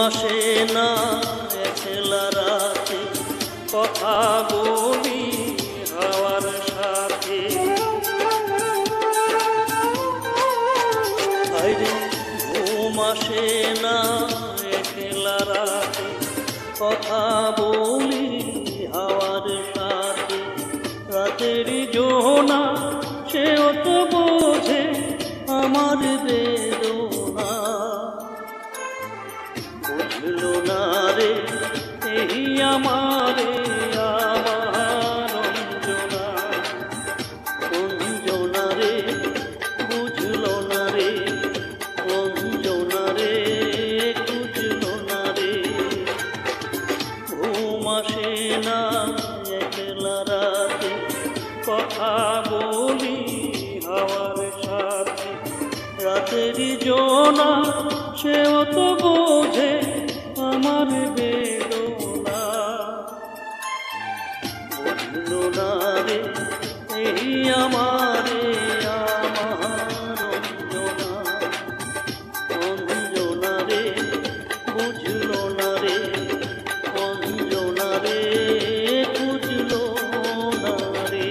আসে না একলা রাতে, কথা বলি হাওয়ার সাথে। আরে ঘুম আসে না একলা রাতে, কথা বলি হাওয়ার সাথে। রাতের জোনা সেও তো বোঝে আমার বেদনা, বুঝলো না রে এই আমারে আমার অঞ্জনা। অঞ্জনা রে বুঝলো না রে, অঞ্জনা রে বুঝলো না রে। ঘুম আসে না একলা রাতে, কথা বলি হাওয়ার সাথে। রাতের জোনা সেও তো বোঝে আমার বেদনা, বুঝলো না রে এই আমারে আমার অঞ্জনা। অঞ্জনা রে বুঝলো না রে, অঞ্জনা রে বুঝলো না রে।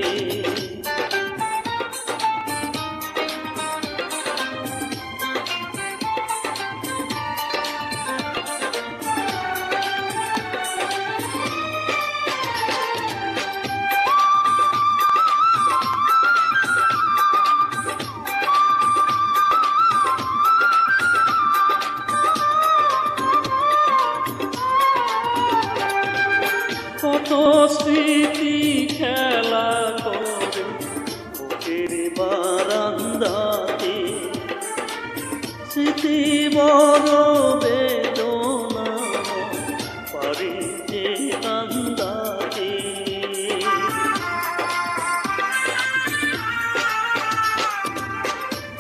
কত স্মৃতি খেলা করে বুকের বারান্দাতে, স্মৃতি বড় বেদনা পারে যে কান্দাতে।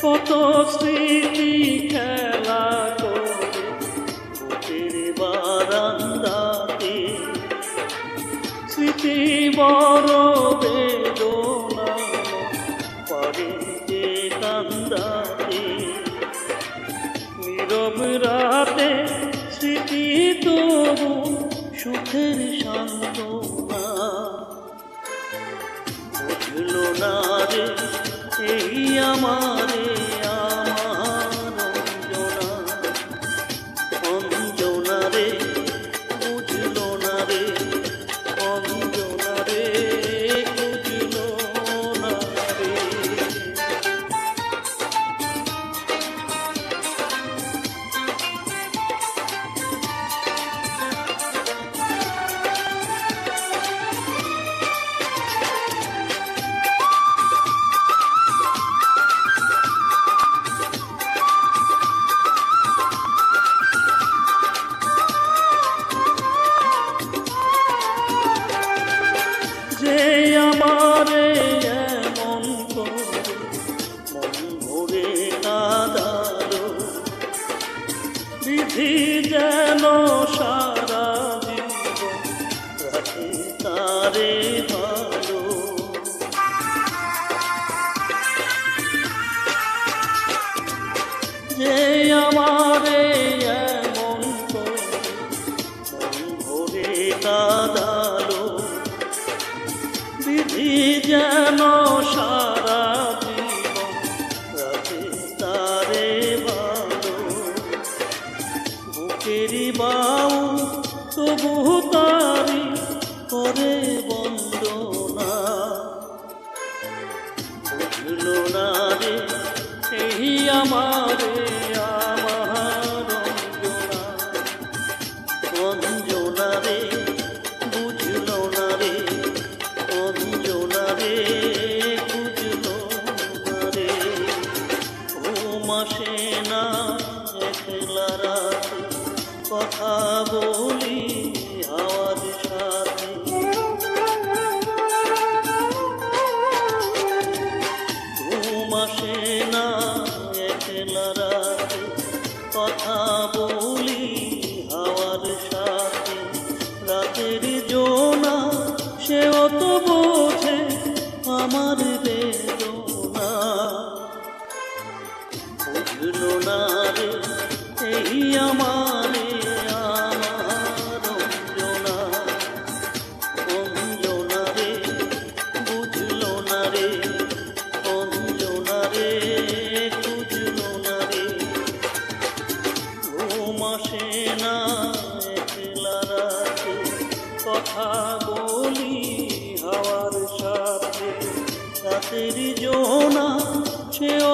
কত স্মৃতি খেলা করে বুকের বারান্দাতে, স্মৃতি বড় বেদনা পারে যে কান্দাতে। নীরব রাতে স্মৃতি তবু সুখের সান্ত্বনা, বুঝলো না রে এই আমারে আমার অঞ্জনা। অঞ্জনা রে বুঝলো না রে, অঞ্জনা রে বুঝলো না রে। যে আমারে এমন করে মন ভরে কাঁদালো, বিধি যেন সারা জীবন রাখে তারে ভালো। যে আমারে এমন করে মন ভরে কাঁদালো, বিধি যেন সারা জীবন রাখে তারে ভালো। বুকেরই বাউ তবু তারি করে বন্দনা, বুঝলো না রে এই আমারে আমার অঞ্জনা। অঞ্জনা রে বুঝলো না রে, অঞ্জনা রে বুঝলো না রে। ঘুম আসে না একলা রাতে, কথা বলি হাওয়ার সাথে। ঘুম আসে না একলা রাতে, কথা বলি হাওয়ার সাথে। রাতের জোনা সেও তো বোঝে আমার বেদনা, বুঝলো না রে এই আমারে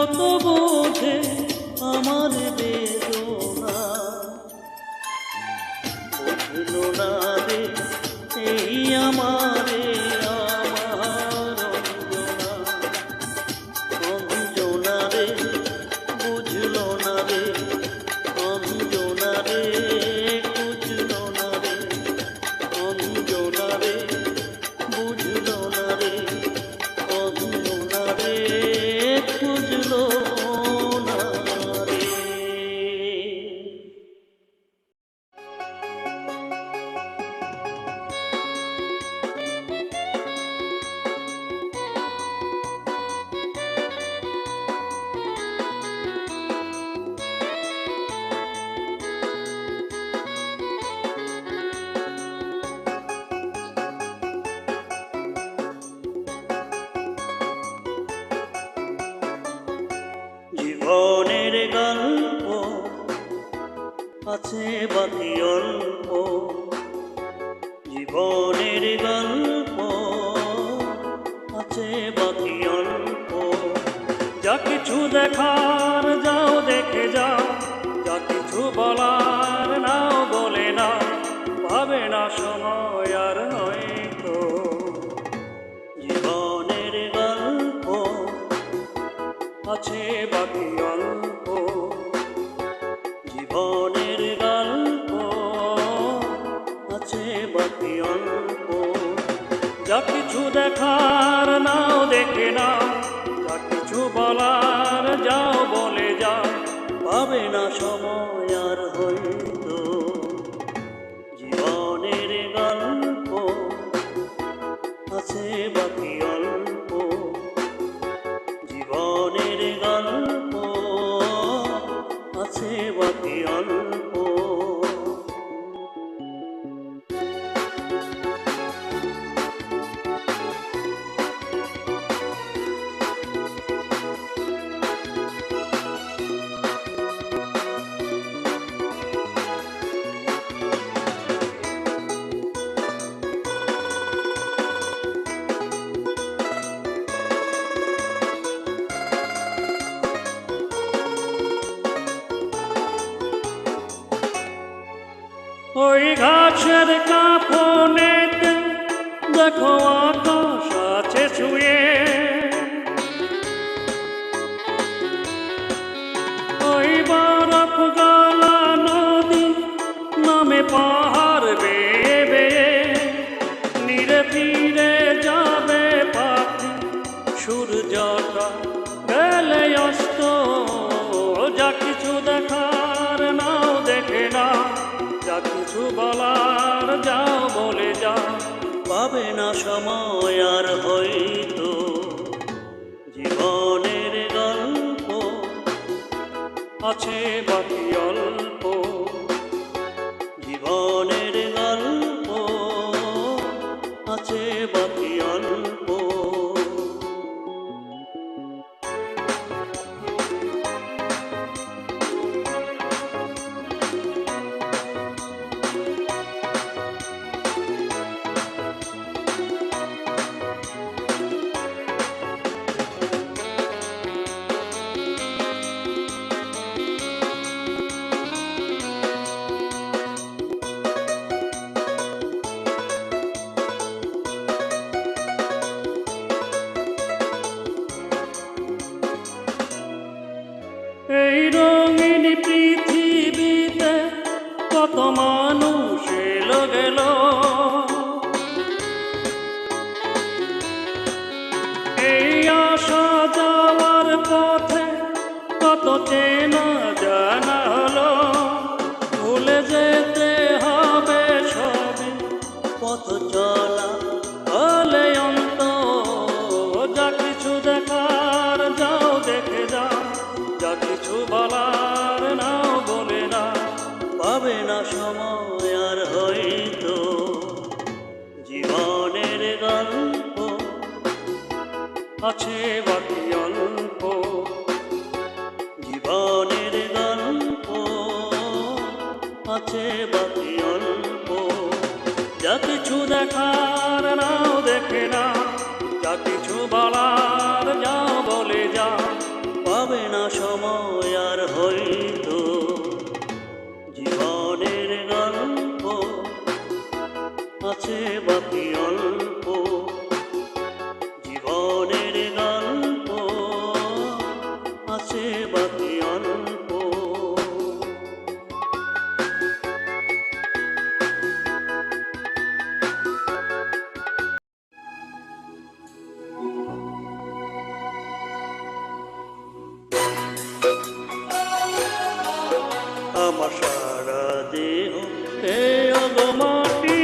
কত বোঝে আমার বেদনা, বুঝলো না রে এই আমারে আমার অঞ্জনা রে, বুঝলো না রে অঞ্জনা রে, বুঝলো না রে অঞ্জনা রে, বুঝলো না রে অঞ্জনা রে, বুঝলো না রে। জীবনের গল্প আছে বাকি অল্প, জীবনের গল্প আছে বাকি অল্প, যা কিছু দেখার যাও দেখে যাও, যা কিছু বলার নাও বলে না, পাবে না সময় আর হয়তো। জীবনের গল্প আছে বাকি অল্প, জীবনের গল্প আছে বাকি অল্প, যা কিছু দেখার নাও দেখে নাও, যা কিছু বলার যাও বলে যাও, পাবে না সময় আর হয়তো। জীবনের গল্প আছে বাকি অল্প, জীবনের গল্প আছে বাকি অল্প। ওই ঘাসের কাফনেতে দেখো আকাশ আছে ছুঁয়ে, ওই বরফ গলা নদী নামে পাহাড় বেয়ে বেয়ে, নিরে ফিরে যাবে পাখি সূর্যটা গেলে অস্ত, যা কিছু দেখার নাও দেখে না, যা কিছু বলার যাও বলে যাও, পাবে না সময় আর হয়তো। জীবনের গল্প আছে বাকি অল্প, জীবনের গল্প আছে বাকি অল্প। এই রঙিন পৃথিবীতে কত মানুষ এলো গেল, এই আসা যাওয়ার পথে কত চেনা জানা হলো, ভুলে যেতে হবে সবই পথ চলা হলে অন্ত, যা কিছু দেখার যাও দেখে যাও, যা কিছু বলার নাও বলে না, পাবে না সময় আর হয়তো। জীবনের গল্প আছে বাকি অল্প, জীবনের গল্প আছে বাকি অল্প, যা কিছু দেখার নাও দেখে না, যা কিছু বলার যাও বলে যাও, পাবে না সময় আর হয়তো জীবনের গল্প আছে বাকি অল্প, জীবনের গল্প আছে বাকি অল্প। আমার সারা দেহ এই অগমাটি,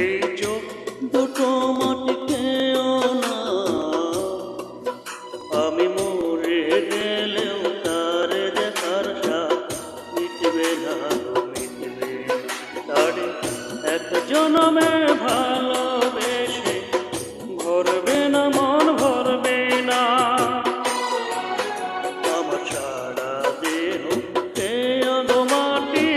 এই চোখ দুটো মাটি খেও না, আমি মরে গেলেও তার দেখার স্বাদ মিটবে না মিটবে না। তারে এক জনমে ভালোবেসে ভরবে না মন ভরবে না। আমার সারা দেহ এই অগমাটি,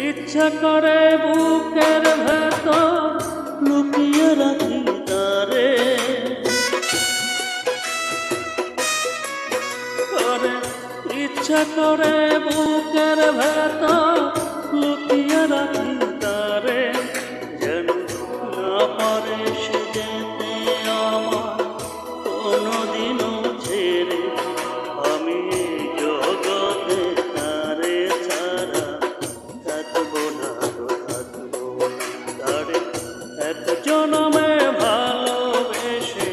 ইচ্ছা করে বুকের ভেতর লুকিয়ে রাখি তারে, ইচ্ছা করে বুকের ভেতর লুকিয়ে রাখি তারে, যেন না পারে সে যেতে আমার কোনোদিনও ছেড়ে। আমি জগতে তারে ছাড়া থাকবো না থাকবো না। তারে এক জনমে ভালোবেসে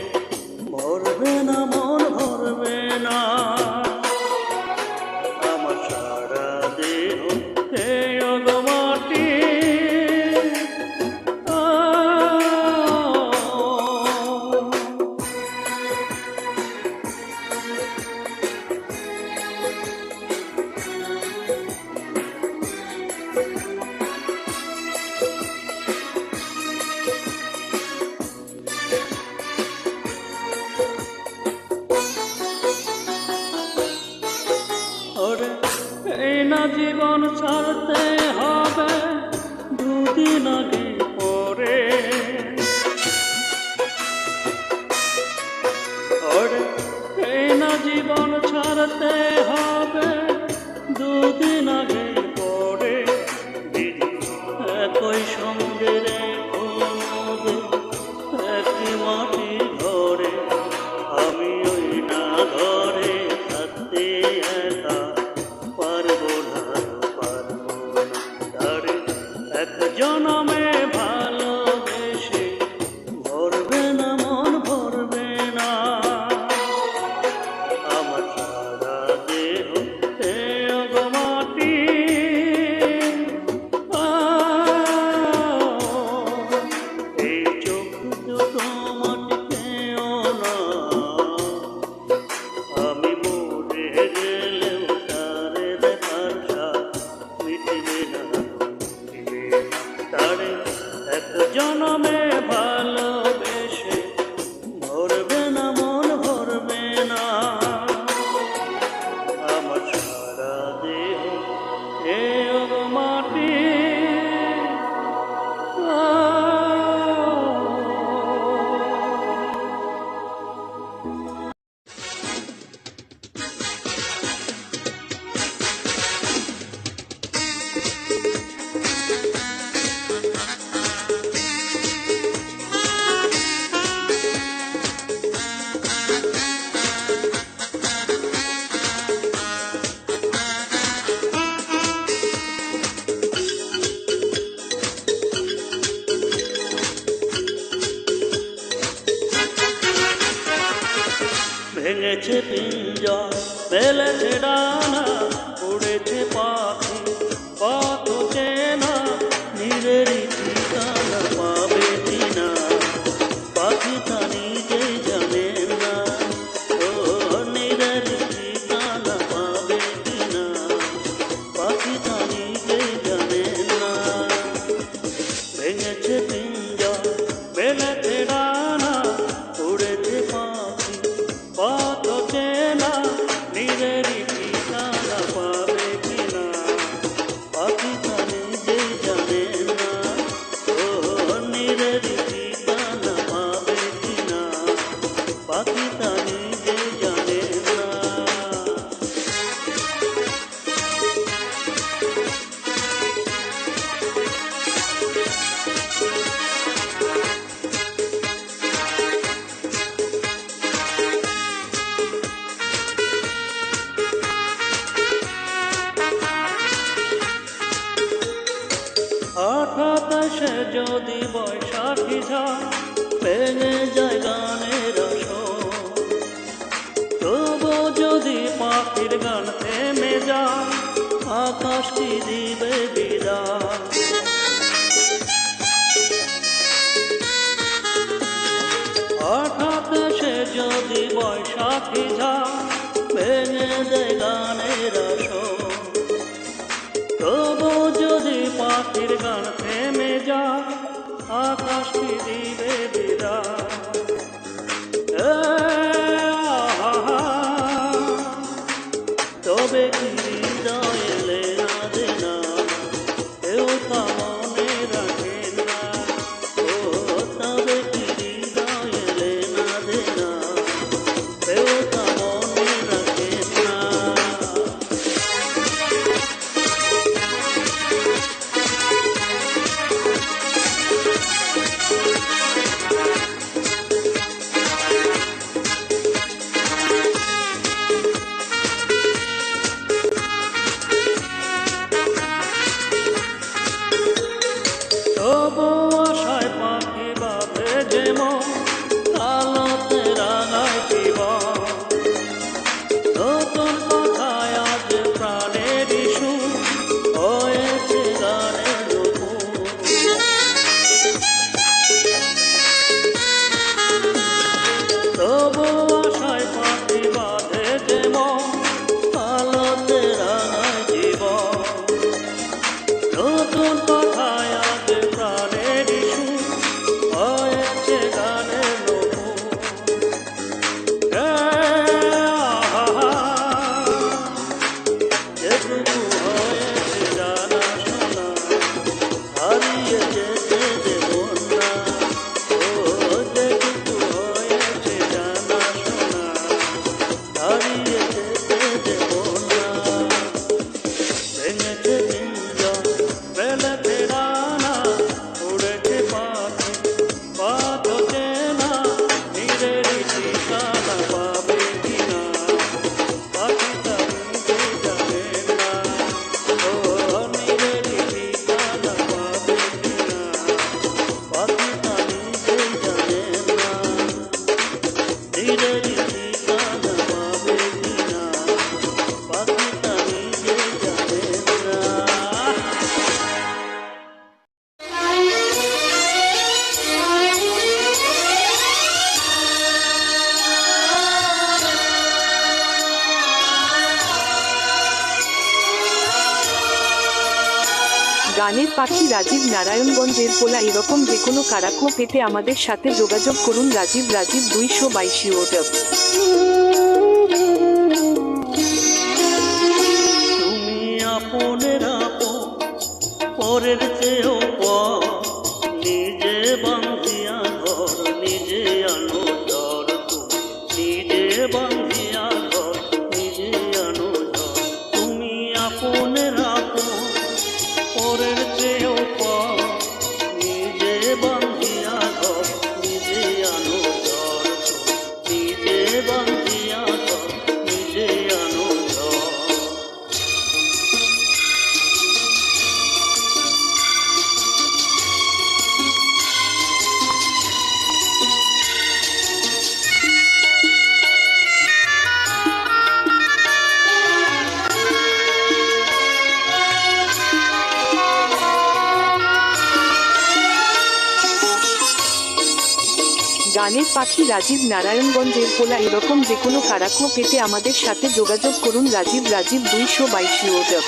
ভরবে না মন ভরবে না। আমার সারা দেহ এই অগমাটি, এই না জীবন ছাড়তে হবে দুদিন আগে পরে, এই না জীবন ছাড়তে হবে দুদিন আগে পরে। দিদি একই সঙ্গে রেখো একই মাটি ঘরে, আমি ওই না ঘরে থাকতে একা পারবো না পারবো না। তারে এক জনমে ভালোবেসে ভরবে না মন ভরবে না। আমার সারা দেহ এই অগমাটি, এই চোখ দুটো মাটি খেও না, আমি মরে গেলেও তারে দেখার স্বাদ মিটবে না মিটবে না। তারে এক জনমে ভালোবেসে ভরবে না মন ভরবে না। আমার সারা দেহ এই অগমাটি, ভেঙেছে পিঞ্জর ফেলেছে ডানা, উড়েছে পাখি পথ চেনা, নিজেরই ঠিকানা পাবে কিনা পাখি তা নিজেই জানে না। ও নিজের এসে যদি বৈশাখী ঝড় ভেঙে যায় গানের আসর, তবু যদি পাখির গান থেমে যায় আকাশ কি দিবে বিদায়। হঠাৎ এসে যদি বৈশাখী ঝড় ভেঙে দেয় গানের আসর, তবু যদি পাখির গান থেমে যায় আকাশ কি দিবে বিদায়। তবে কি হৃদয় এলে না দেনা কেউ তা মনে রাখে না। ও তবে কি হৃদয় এলে না দেনা কেউ তা মনে রাখে না। তবু আশায় পাখি বাঁধে যেমন আলোতে রাঙায় জীবন, নতুন কথায় আজ প্রাণের সুর হয়েছে গানের দুপুর। তবু আশায় পাখি বাঁধে যেমন আলোতে রাঙায় জীবন, নতুন কথায় আজ প্রাণের সুর হয়েছে গানের নপুর। যেটুকু হয়েছে জানা শোনা হারিয়ে যেতে দেব না। ও যেটুকু হয়েছে জানা শোনা হারিয়ে যেতে দেব না। ভেঙেছে পিঞ্জর বেলেতে ডানা উড়েছে পাখি পথ চেনা, নিজেরই ঠিকানা পাবে কিনা পাখিটা নিজে জানে না। ও নিজেরই ঠিকানা পাবে কিনা পাখিটা নিজে জানে না। নিজেরই ঠিকানা পাবে কিনা পাখিটা নিজে জানে না। গানের পাখি রাজীব নারায়ণগঞ্জের পোলা। এরকম যে কোনো কারাকো পেতে আমাদের সাথে যোগাযোগ করুন রাজীব 222। তুমি আপনের আপন পরের চেয়েও পর, নিজে বান্ধিয়া ঘর নিজে আনো ঝড়। তুমি নিজে বান্ধিয়া ঘর নিজে আনো ঝড়। তুমি আপনের আপন পরের চেয়েও পর, নিজে বান্ধিয়া ঘর নিজে আনো ঝড়। তুমি নিজে বান্ধিয়া ঘর নিজে আনো ঝড়। গানের পাখি রাজীব নারায়ণগঞ্জের পোলা। এরকম যে কোনো কারাকো পেতে আমাদের সাথে যোগাযোগ করুন রাজীব 222।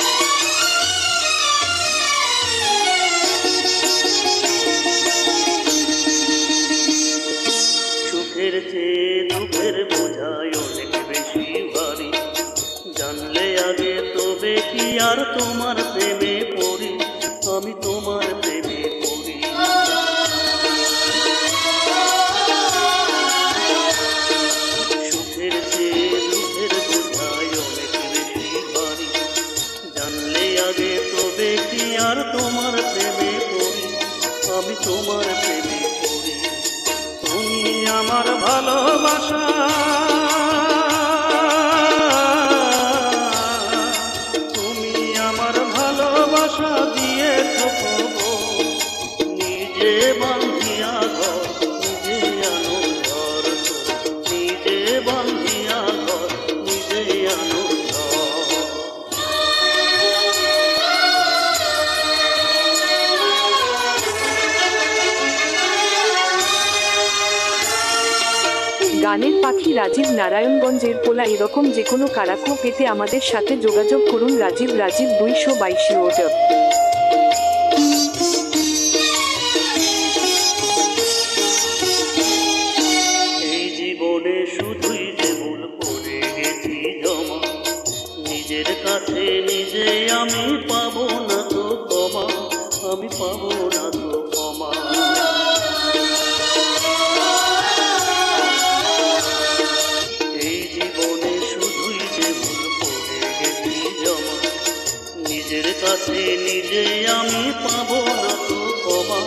সুখের চেয়ে দুঃখের বোঝায় অনেক বেশি ভারী, জানলে আগে তবে কি আর তোমার প্রেমে পড়ি, আমি তোমার প্রেমে পড়ি। সুখের চেয়ে দুঃখের বোঝায় অনেক বেশি ভারী, জানলে আগে তবে কি আর তোমার প্রেমে পড়ি, আমি তোমার প্রেমে পড়ি। তুমি আমার ভালোবাসা তুমি আমার ভালোবাসা দিয়েছ খবর, রাজীব নারায়ণগঞ্জের পোলা এরকম যে কোনো কারাকো পেতে আমাদের সাথে যোগাযোগ করুন রাজীব 222 ওটা। এই জীবনে শুধুই যে ভুল করে গেছি জমা, নিজের কাছে নিজে আমি পাবো না তো ক্ষমা, আমি পাবো না তো ক্ষমা। এই জীবনে শুধুই যে ভুল করে গেছি জমা, নিজের কাছে নিজে আমি পাবো না তো ক্ষমা,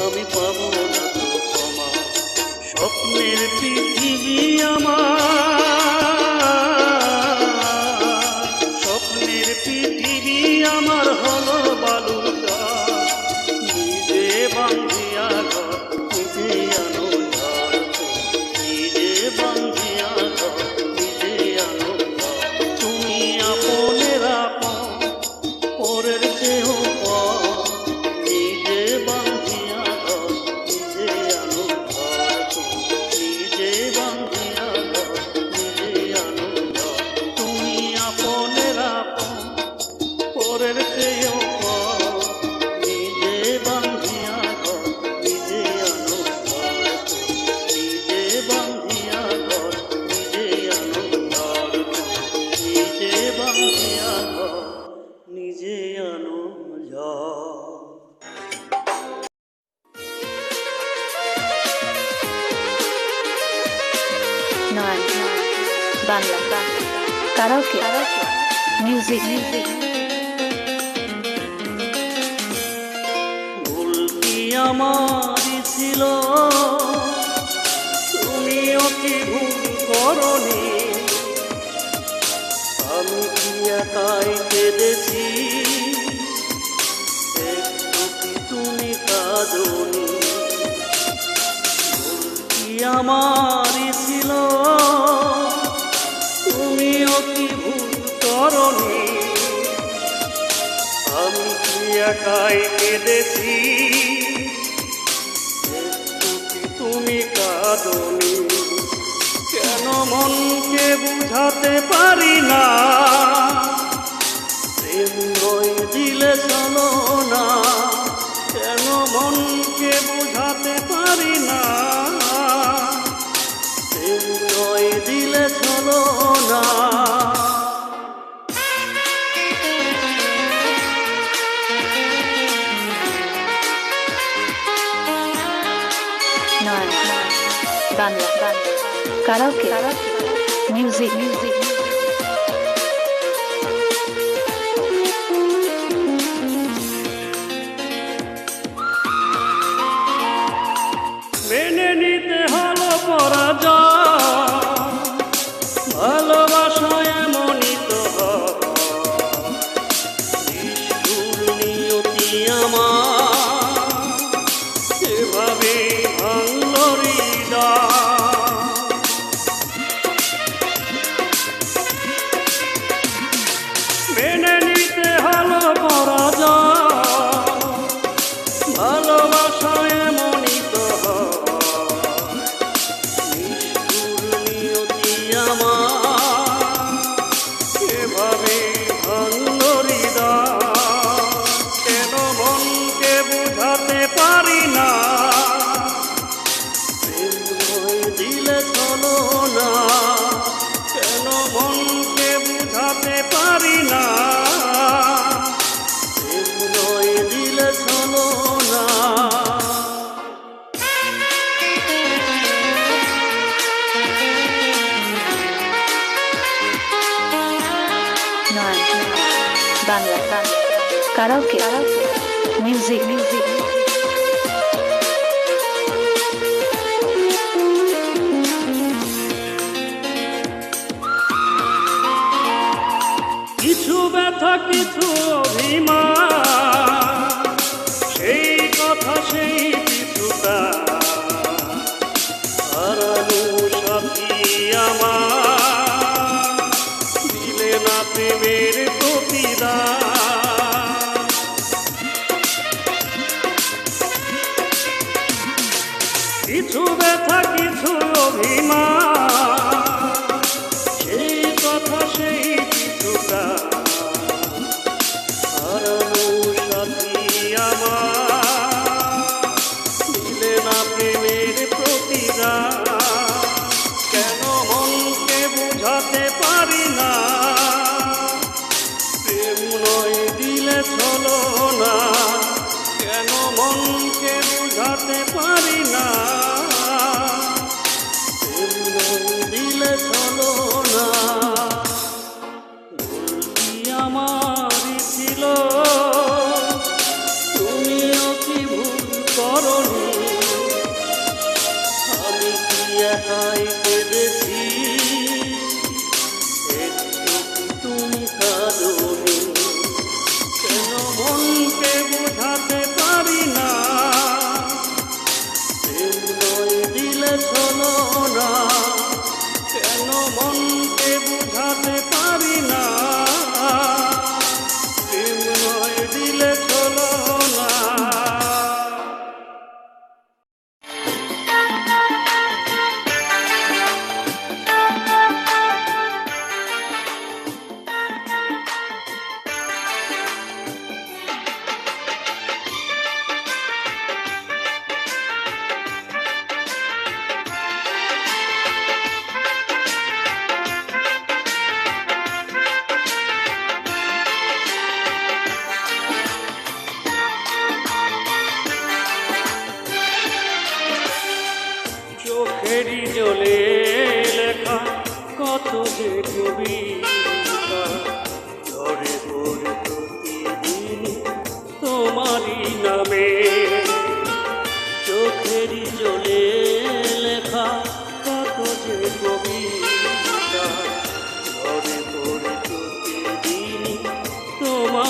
আমি পাবো না তো ক্ষমা। স্বপ্নের পৃথিবী আমার, স্বপ্নের পৃথিবী আমার হলো বালুকা, নিজে বাঁধিয়া ঘর নিজে আনো ঝড়, নিজে বাঁধিয়া ঘর নিজে আনো ঝড়। তুমি আপনের আপন পরের কেহ পর, নিজে বাঁধিয়া ঘর নিজে আনো ঘর, নিজে বাঁধিয়া ঘর নিজে আনো ঘর। তুমি আপনের আপন পরের কেহ পর, নিজে বাঁধিয়া ঘর নিজে আনো ঘর, নিজে বাঁধিয়া ঘর নিজে আনো ঘর, নিজে বাঁধিয়া ঘর নিজে আনো ঝড়। নয় বাংলা কারাওকে মিউজিক। ভুল কি আমারই ছিল, তুমিও কি ভুল করনি? আমি কি একাই কেঁদেছি, একটু কি তুমি কাঁদনি? ভুল কি আমারই ছিল, তুমিও কি ভুল করনি? আমি কি একাই কেঁদেছি, একটু কি তুমি কাঁদনি? কেন মনকে বুঝাতে পারি না, প্রেম নয় দিলে চলো না? কেন মনকে বুঝাতে পারি না, প্রেম নয় দিলে চলো না? নয় বাংলা কারাওকে মিউজিক। মেনে নিতে হলো পরাজয়, ভালোবাসা এমনই তো হয়, নিষ্ঠুর নিয়তি আমার এভাবে ভাঙল হৃদয়। মেনে নিতে হলো পরাজয়, ভালোবাসা এমনই তো হয়, নিষ্ঠুর নিয়তি আমার এভাবে ভাঙল হৃদয়। কেন মনকে বুঝাতে পারি না, প্রেম নয় দিলে চলো না? কেন মনকে বুঝাতে পারি না, প্রেম নয় দিলে চলো না? নয় বাংলা কারাওকে মিউজিক। কিছু ব্যথা কিছু অভিমান, সেই কথা সেই কিছুটা হারানো সাথী আমার দিলে না প্রেমের প্রতিদান। কিছু ব্যথা কিছু অভিমান,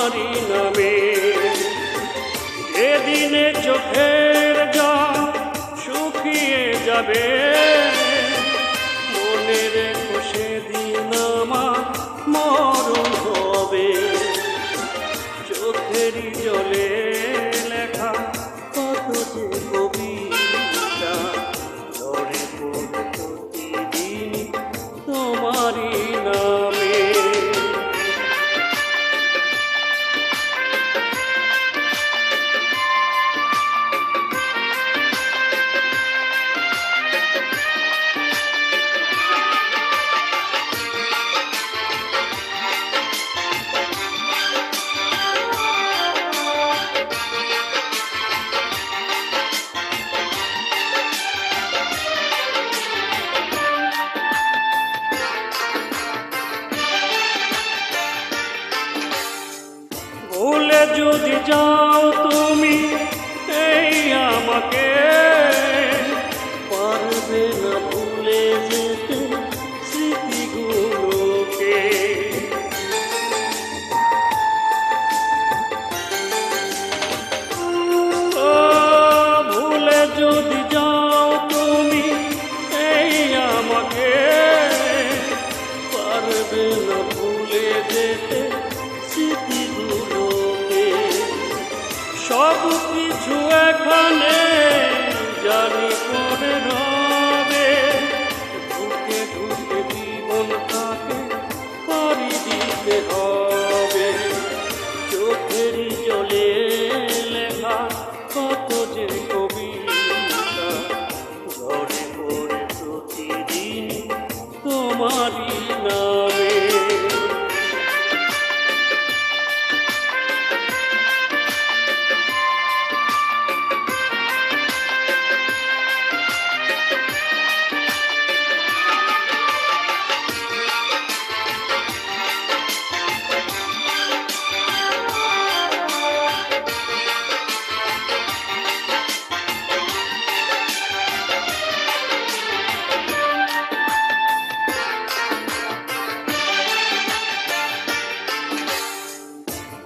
তোমারই নামে। যেদিনে চোখের জল শুকিয়ে যাবে, মনে রেখো সেদিন আমার মরণ হবে। চোখেরই জলে লেখা কত যে কবিতা, ঝরে পড়ে প্রতিদিন তোমারই নামে। ভুলে যদি যাও তুমি এই আমাকে, পারবে না ভুলে যেতে স্মৃতিগুলোকে। ও ভুলে যদি যাও তুমি এই আমাকে, পারবে না ভুলে যেতে স্মৃতিগুলোকে। সব কিছু এখানে জানি পড়ে রবে, ঢুকে ঢুকে জীবনটাকে পাড়ি দিতে হবে। চোখেরই জলে লেখা কত যে কবিতা, ঝরে পড়ে প্রতিদিন তোমারই নামে।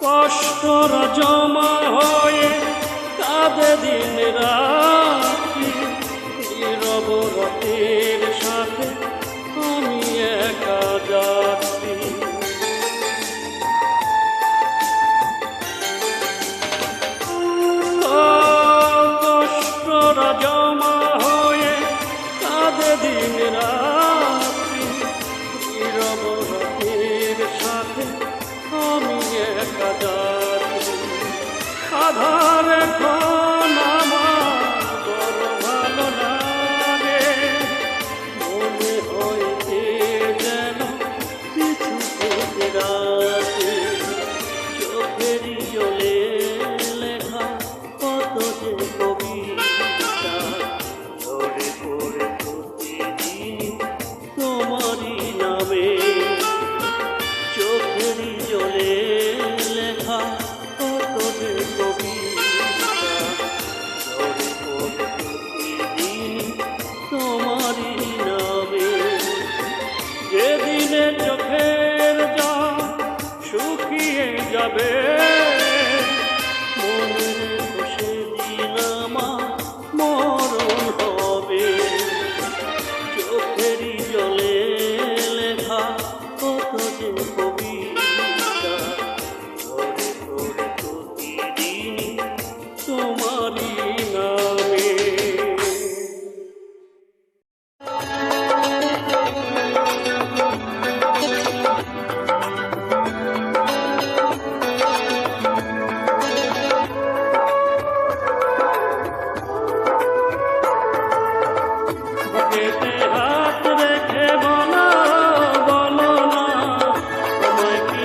কষ্টরা জমা হয়ে কাঁদে দিন রাত্রি, নীরব রাতের সাথে আমি একা যাচ্ছি। কষ্টরা জমা হয়ে কাঁদে দিন রাত্রি, নীরব রাতের সাথে আমি একা যাচ্ছি। আধার এখন আমার বড় ভালো লাগে, মনে হইতে যেন কিছু থেকে রাতে। চোখেরই জলে লেখা কত যে কবিতা, ঝরে পড়ে প্রতিদিন তোমারই নামে। চোখেরই জলে লেখা কত যে কবিতা, ঝরে পড়ে প্রতিদিন তোমারই নামে। যেদিনে চোখের জল শুকিয়ে যাবে, মনে রেখো সেদিন আমার মরণ হবে। চোখেরই জলে লেখা কত যে কবিতা, ঝরে পড়ে প্রতিদিন তোমারই নামে। বুকেতে হাত রেখে বলো, বলো না তোমায় কি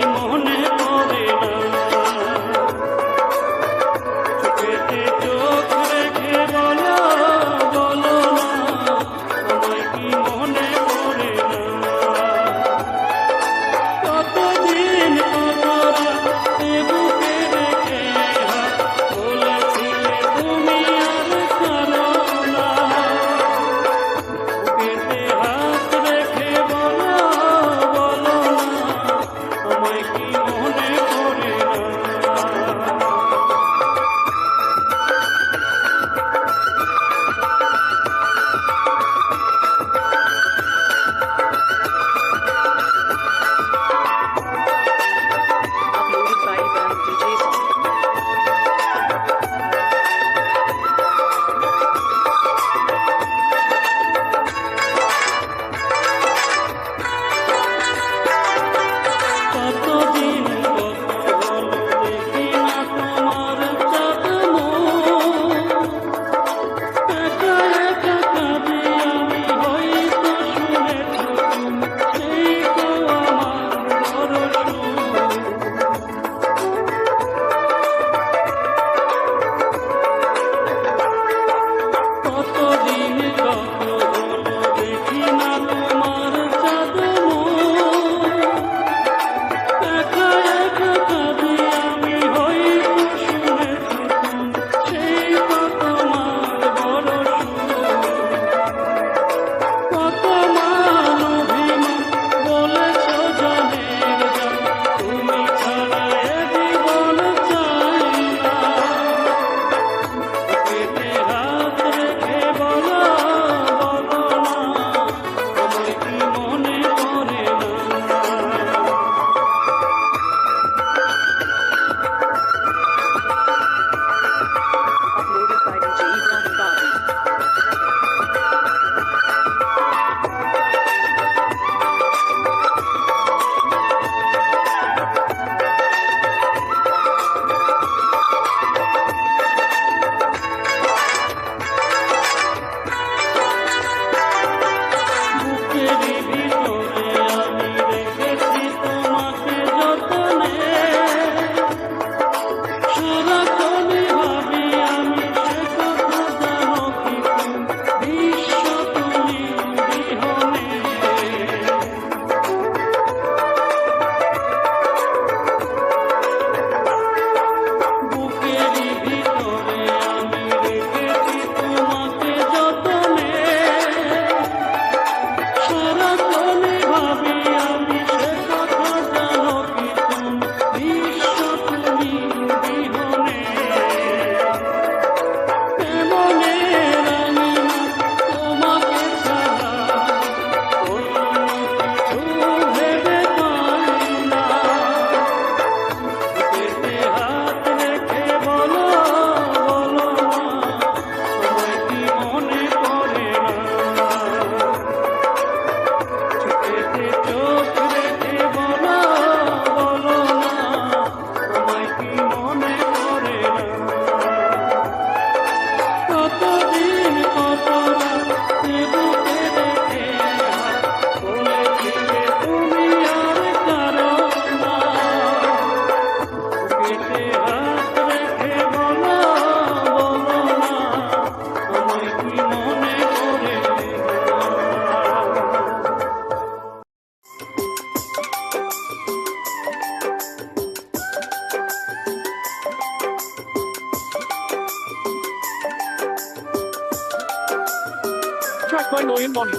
Track by Noyan Bonny.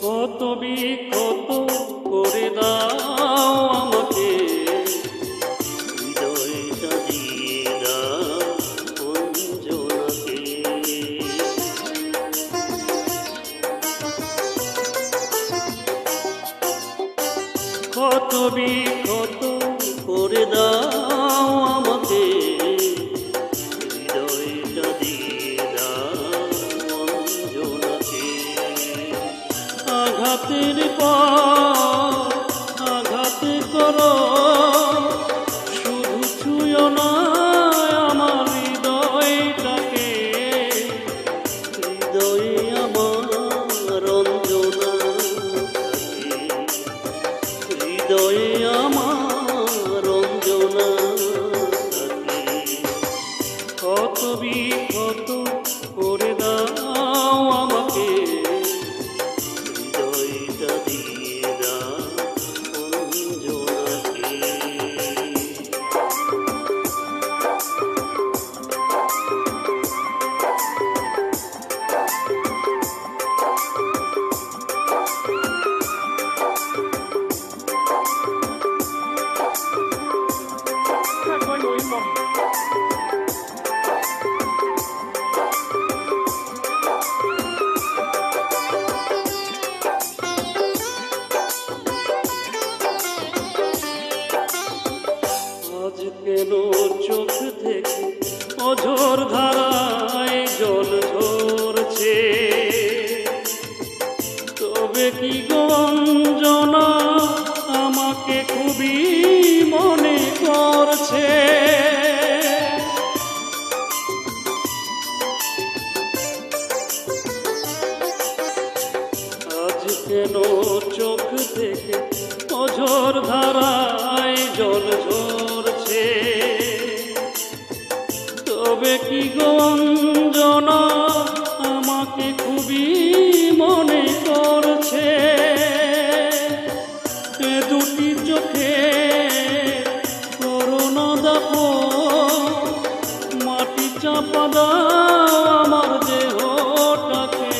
কত বিকত করে দাও আমাকে, হৃদয়টা দিয়ে দাও অঞ্জনাকে। কত বিকত করে দাও আমাকে, হৃদয়টা দিয়ে দাও অঞ্জনাকে। আঘাতের পর আঘাত করো, শুধু ছুঁয়ো না আমার হৃদয়টাকে। হৃদয়ে আমার অঞ্জনা থাকে, হৃদয়ে আমার অঞ্জনা থাকে। কত বিকত করে দাও আমাকে, হৃদয়টা দিয়ে দাও অঞ্জনাকে। Track by Noyan Bonny. আজ কেন চোখ থেকে অঝোর ধারায় জল ঝরছে, তবে কি গঞ্জনা আমাকে খুবই মনে করছে। আজ কেন চোখ থেকে অঝোর ধারায় জল ঝরছে, তবে কি গঞ্জনা আমাকে খুবই মনে করছে। এ দুটি চোখে করোনা দেখো, মাটি চাপা দাও আমার দেহটাকে।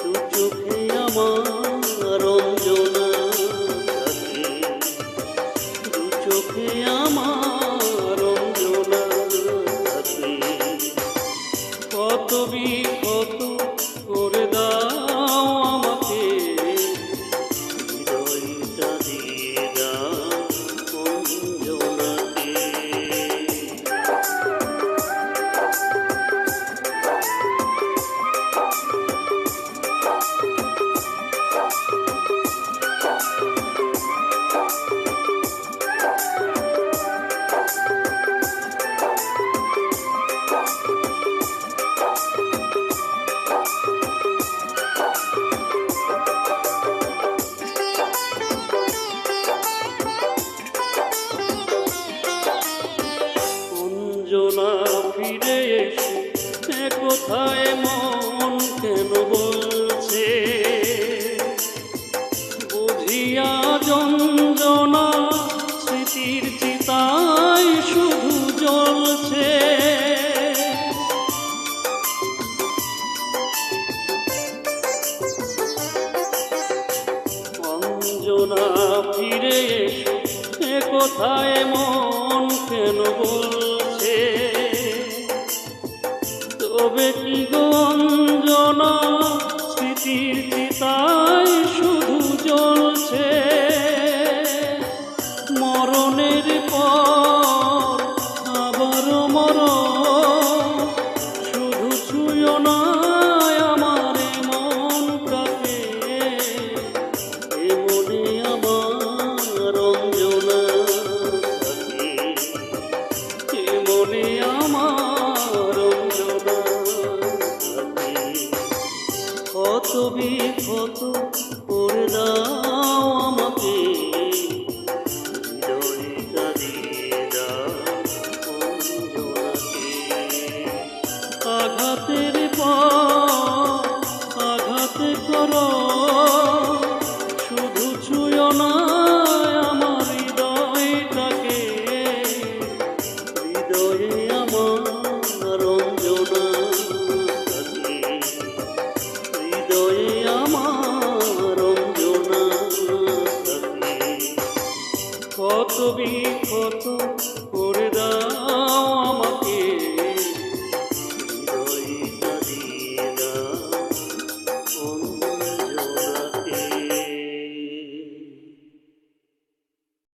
দু চোখে আমার অঞ্জনা থাকে, দু চোখে আমার অঞ্জনা থাকে। কত বিকত করে দাও আমাকে, হৃদয়টা দিয়ে দাও অঞ্জনাকে। অঞ্জনা ফিরে এসে কোথায় মন কেন বলছে, বুঝিয়া যঞ্জনা স্মৃতির চিতায় শুধু জ্বলছে। অঞ্জনা ফিরে এসে কোথায় মন কেন বলছে, তবে কি গঞ্জনা স্মৃতির চিতায় শুধু জ্বলছে।